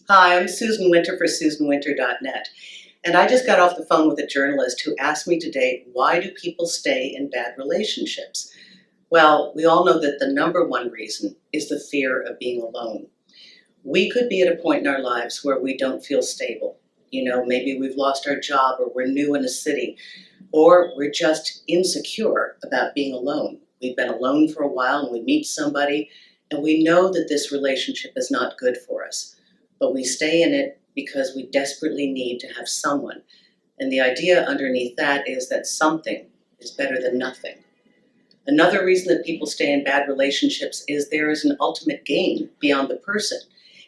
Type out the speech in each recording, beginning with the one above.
Hi, I'm Susan Winter for SusanWinter.net, and I just got off the phone with a journalist who asked me today, why do people stay in bad relationships? Well, we all know that the number one reason is the fear of being alone. We could be at a point in our lives where we don't feel stable. Maybe we've lost our job, or we're new in a city, or we're just insecure about being alone. We've been alone for a while and we meet somebody and we know that this relationship is not good for us, but we stay in it because we desperately need to have someone. And the idea underneath that is that something is better than nothing. Another reason that people stay in bad relationships is there is an ultimate gain beyond the person.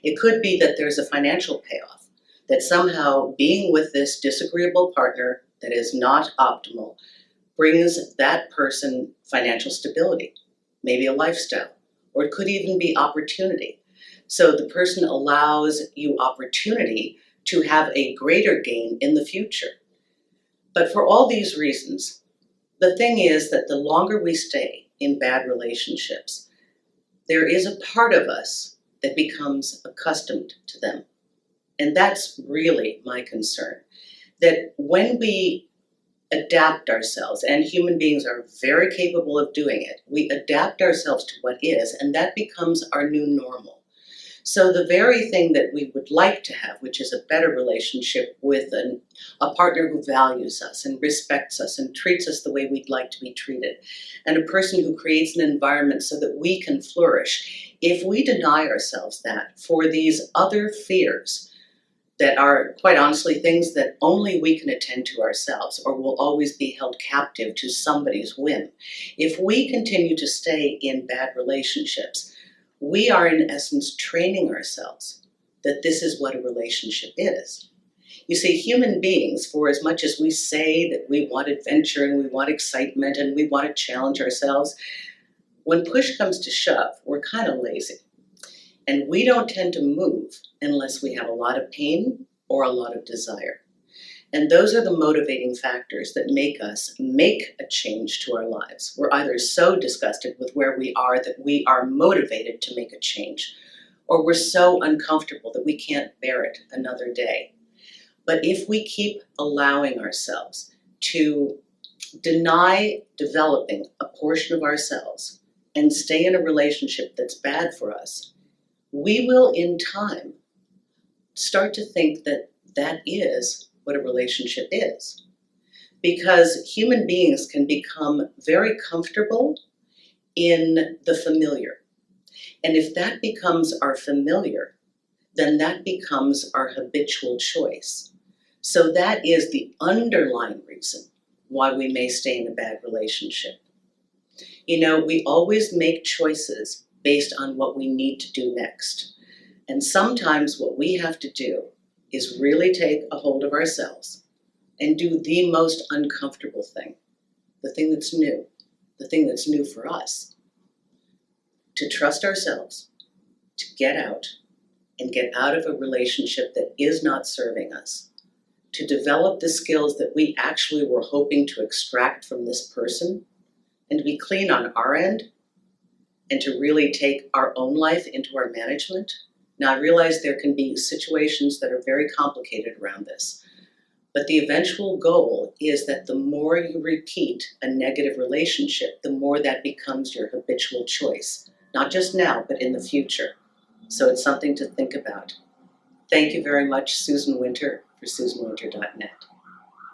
It could be that there's a financial payoff, that somehow being with this disagreeable partner that is not optimal brings that person financial stability, maybe a lifestyle, or it could even be opportunity. So the person allows you opportunity to have a greater gain in the future. But for all these reasons, the thing is that the longer we stay in bad relationships, there is a part of us that becomes accustomed to them. And that's really my concern, that when we adapt ourselves, and human beings are very capable of doing it, we adapt ourselves to what is, and that becomes our new normal. So the very thing that we would like to have, which is a better relationship with a partner who values us and respects us and treats us the way we'd like to be treated, and a person who creates an environment so that we can flourish, if we deny ourselves that for these other fears that are, quite honestly, things that only we can attend to ourselves, or will always be held captive to somebody's whim, if we continue to stay in bad relationships, we are in essence training ourselves that this is what a relationship is. You see, human beings, for as much as we say that we want adventure and we want excitement and we want to challenge ourselves, when push comes to shove, we're kind of lazy. And we don't tend to move unless we have a lot of pain or a lot of desire. And those are the motivating factors that make us make a change to our lives. We're either so disgusted with where we are that we are motivated to make a change, or we're so uncomfortable that we can't bear it another day. But if we keep allowing ourselves to deny developing a portion of ourselves and stay in a relationship that's bad for us, we will in time start to think that that is what a relationship is. Because human beings can become very comfortable in the familiar. And if that becomes our familiar, then that becomes our habitual choice. So that is the underlying reason why we may stay in a bad relationship. We always make choices based on what we need to do next. And sometimes what we have to do is really take a hold of ourselves and do the most uncomfortable thing, the thing that's new for us, to trust ourselves, to get out of a relationship that is not serving us, to develop the skills that we actually were hoping to extract from this person, and to be clean on our end, and to really take our own life into our management. Now, I realize there can be situations that are very complicated around this, but the eventual goal is that the more you repeat a negative relationship, the more that becomes your habitual choice, not just now, but in the future. So it's something to think about. Thank you very much, Susan Winter for SusanWinter.net.